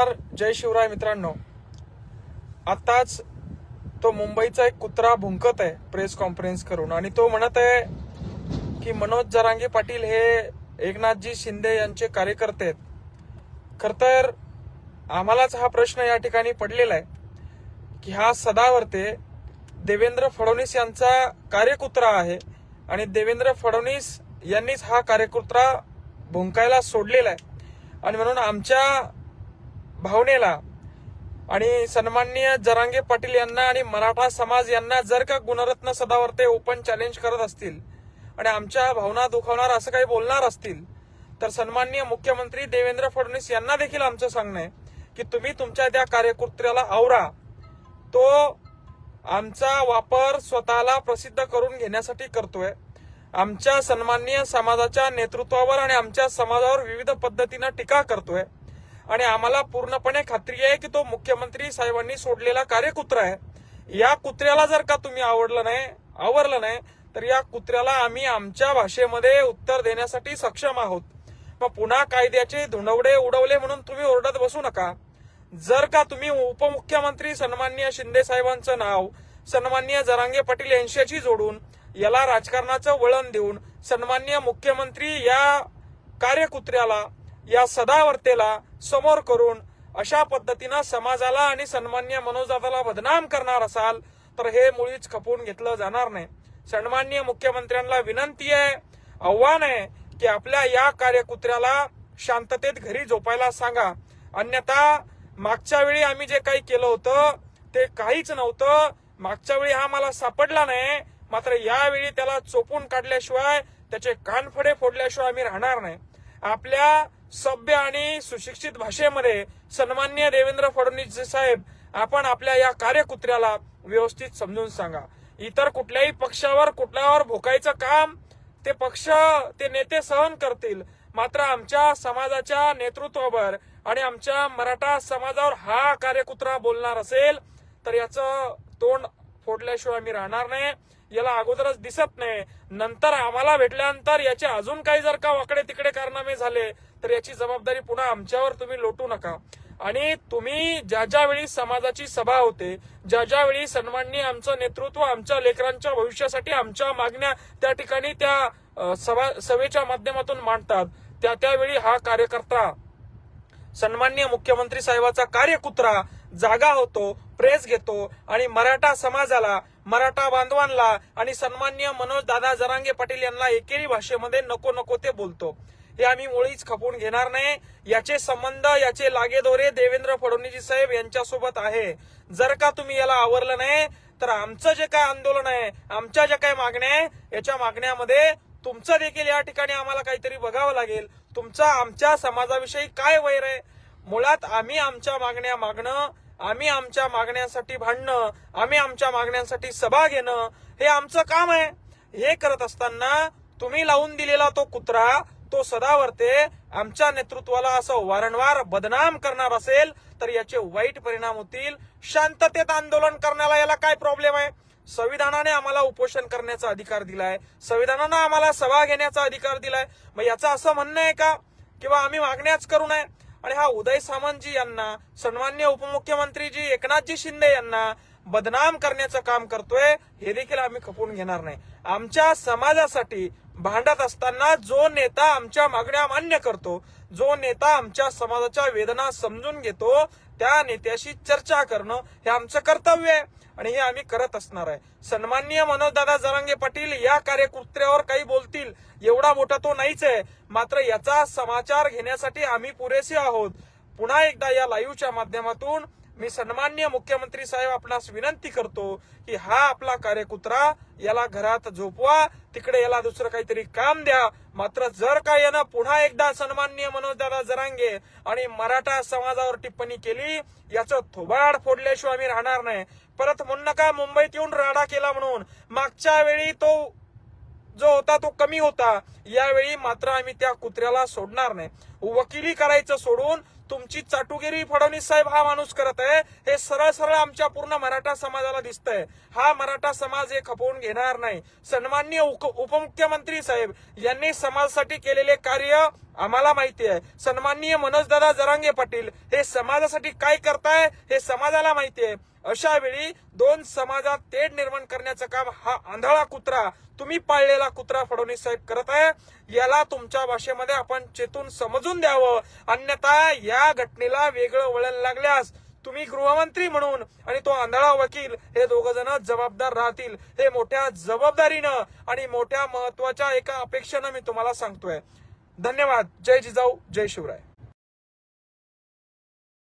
जय शिवराय मित्रांनो, आताच तो मुंबईचा एक कुत्रा भुंकत आहे प्रेस कॉन्फरन्स करून आणि तो म्हणत आहे की मनोज जरांगे पाटील हे एकनाथजी शिंदे यांचे कार्यकर्ते आहेत. खर तर आम्हालाच हा प्रश्न या ठिकाणी पडलेला आहे की हा सदावर्ते देवेंद्र फडणवीस यांचा कार्यकुत्रा आहे आणि देवेंद्र फडणवीस यांनीच हा कार्यकुत्रा भुंकायला सोडलेला आहे आणि म्हणून आमच्या भावनेला आणि सन्माननीय जरांगे पाटील यांना आणि मराठा समाज यांना जर का गुणरत्न सदावर्ते ओपन चॅलेंज करत असतील आणि आमच्या भावना दुखावणार असं काही बोलणार असतील तर सन्माननीय मुख्यमंत्री देवेंद्र फडणवीस यांना देखील आमचं सांगणं आहे की तुम्ही तुमच्या त्या कार्यकर्त्याला आवरा. तो आमचा वापर स्वतःला प्रसिद्ध करून घेण्यासाठी करतोय. आमच्या सन्माननीय समाजाच्या नेतृत्वावर आणि आमच्या समाजावर विविध पद्धतीनं टीका करतोय आणि आम्हाला पूर्णपणे खात्री आहे की तो मुख्यमंत्री साहेबांनी सोडलेला कार्यकुत्रा आहे. या कुत्र्याला जर का तुम्ही आवरलं नाही तर या कुत्र्याला आम्ही आमच्या भाषेमध्ये उत्तर देण्यासाठी सक्षम आहोत. मग पुन्हा कायद्याचे धुंडवडे उडवले म्हणून तुम्ही ओरडत बसू नका. जर का तुम्ही उपमुख्यमंत्री सन्माननीय शिंदे साहेबांचं नाव सन्माननीय जरांगे पाटील यांच्याशी जोडून याला राजकारणाचं वळण देऊन सन्माननीय मुख्यमंत्री या कार्यकुत्र्याला या सदावर्तेला समोर करून अशा पद्धतीनं समाजाला आणि सन्माननीय मनोजदादाला बदनाम करणार असाल तर हे मुळीच खपवून घेतलं जाणार नाही. सन्माननीय मुख्यमंत्र्यांना विनंती आहे, आव्हान आहे की आपल्या या कार्यकुत्र्याला शांततेत घरी झोपायला सांगा. अन्यथा मागच्या वेळी आम्ही जे काही केलं होतं ते काहीच नव्हतं. मागच्या वेळी हा मला सापडला नाही, मात्र यावेळी त्याला चोपून काढल्याशिवाय त्याचे कानफडे फोडल्याशिवाय आम्ही राहणार नाही. आपल्या सभ्य आणि सुशिक्षित भाषेमध्ये सन्माननीय देवेंद्र फडणवीस साहेब आपण आपल्या या कार्यकुत्र्याला व्यवस्थित समजून सांगा. इतर कुठल्याही पक्षावर कुठल्यावर भोकायचं काम ते नेते सहन करतील, मात्र आमच्या समाजाच्या नेतृत्वावर आणि आमच्या मराठा समाजावर हा कार्यकुत्रा बोलणार असेल तर याचं तोंड फोडल्याशिवाय आम्ही राहणार नाही. याला अगोदरच दिसत नाही, नंतर आम्हाला भेटल्यानंतर याचे अजून काही जर का वाकडे तिकडे कारनामे झाले तर याची जबाबदारी पुन्हा आमच्यावर तुम्ही लोटू नका. आणि तुम्ही ज्या वेळी समाजाची सभा होते, ज्या वेळी सन्माननीय आमचं नेतृत्व आमच्या लेकरांच्या भविष्यासाठी आमच्या मागण्या त्या ठिकाणी त्या सभेच्या माध्यमातून मांडतात, त्यावेळी हा कार्यकर्ता सन्माननीय मुख्यमंत्री साहेबाचा कार्यकुत्रा जागा होतो, प्रेस घेतो आणि मराठा समाजाला, मराठा बांधवांना आणि सन्माननीय मनोज दादा जरांगे पाटील यांना एकेरी भाषेमध्ये नको नको ते बोलतो. हे आम्ही मुळीच खपवून घेणार नाही. याचे संबंध, याचे लागेदोरे देवेंद्र फडणवीस साहेब यांच्यासोबत आहे. जर का तुम्ही याला आवरलं नाही तर आमचं जे काय आंदोलन आहे, आमच्या ज्या काय मागण्या आहे, याच्या मागण्यामध्ये तुमचं देखील या ठिकाणी आम्हाला काहीतरी बघावं लागेल. तुमचा आमच्या समाजाविषयी काय वैर आहे? मुळात आम्ही आमच्या मागण्या मागणं, आम्ही आमच्या मागण्यांसाठी भांडणं, आम्ही आमच्या मागण्यांसाठी सभा घेणं हे आमचं काम आहे. हे करत असताना तुम्ही लावून दिलेला तो कुत्रा, तो सदावर्ते आमच्या नेतृत्वाला असं वारंवार बदनाम करणार असेल तर याचे वाईट परिणाम होतील. शांततेत आंदोलन करण्याला याला काय प्रॉब्लेम आहे? संविधानाने आम्हाला उपोषण करण्याचा अधिकार दिलाय, संविधानानं आम्हाला सभा घेण्याचा अधिकार दिलाय. मग याचं असं म्हणणं आहे का किंवा आम्ही मागण्याच करू नये? आणि हा उदय सामंतजी यांना, सन्माननीय उपमुख्यमंत्रीजी एकनाथजी शिंदे यांना बदनाम करण्याचं काम करतोय, हे देखील आम्ही खपवून घेणार नाही. आमच्या समाजासाठी भांडत असताना जो नेता आमच्या मागण्या मान्य करतो, जो नेता आमच्या समाजाच्या वेदना समजून घेतो, त्या नेत्याशी चर्चा करणं हे आमचं कर्तव्य आहे आणि हे आम्ही करत असणार आहे. सन्माननीय मनोजदादा जरांगे पाटील या कार्यकुत्र्यावर काही बोलतील एवढा मोठा तो नाहीच आहे, मात्र याचा समाचार घेण्यासाठी आम्ही पुरेसे आहोत. पुन्हा एकदा या लाईव्हच्या माध्यमातून मी सन्माननीय मुख्यमंत्री साहेब आपणास विनंती करतो की हा आपला कार्यकुत्रा याला घरात झोपवा, तिकडे याला दुसरं काहीतरी काम द्या. मात्र जर का यानं पुन्हा एकदा सन्माननीय मनोजदादा जरांगे आणि मराठा समाजावर टिप्पणी केली, याचं थोबाड फोडल्याशिवाय आम्ही राहणार नाही. परत म्हणू नका मुंबईत येऊन राडा केला म्हणून. मागच्या वेळी तो जो होता तो कमी होता, यावेळी मात्र आम्ही त्या कुत्र्याला सोडणार नाही. वकिली करायचं सोडून तुमची चाटुगिरी फडणवीस साहेब हा माणूस करत आहे हे सरळ सरळ आमच्या पूर्ण मराठा समाजाला दिसतंय. हा मराठा समाज हे खपवून घेणार नाही. सन्माननीय उपमुख्यमंत्री साहेब यांनी समाजासाठी केलेले कार्य आम्हाला माहिती आहे. सन्माननीय मनोजदादा जरांगे पाटील हे समाजासाठी काय करताय हे समाजाला माहिती आहे. अशा वेळी दोन समाजात तेढ निर्माण करण्याचं काम हा आंधळा कुत्रा, तुम्ही पाळलेला कुत्रा फडणवीस साहेब करत आहे. याला तुमच्या भाषेमध्ये आपण चेतून समजून द्यावं. अन्यथा या घटनेला वेगळं वळण लागल्यास तुम्ही गृहमंत्री म्हणून आणि तो आंधळा वकील हे दोघ जण जबाबदार राहतील. हे मोठ्या जबाबदारीनं आणि मोठ्या महत्वाच्या एका अपेक्षेनं मी तुम्हाला सांगतोय. धन्यवाद. जय जिजाऊ, जय शिवराय.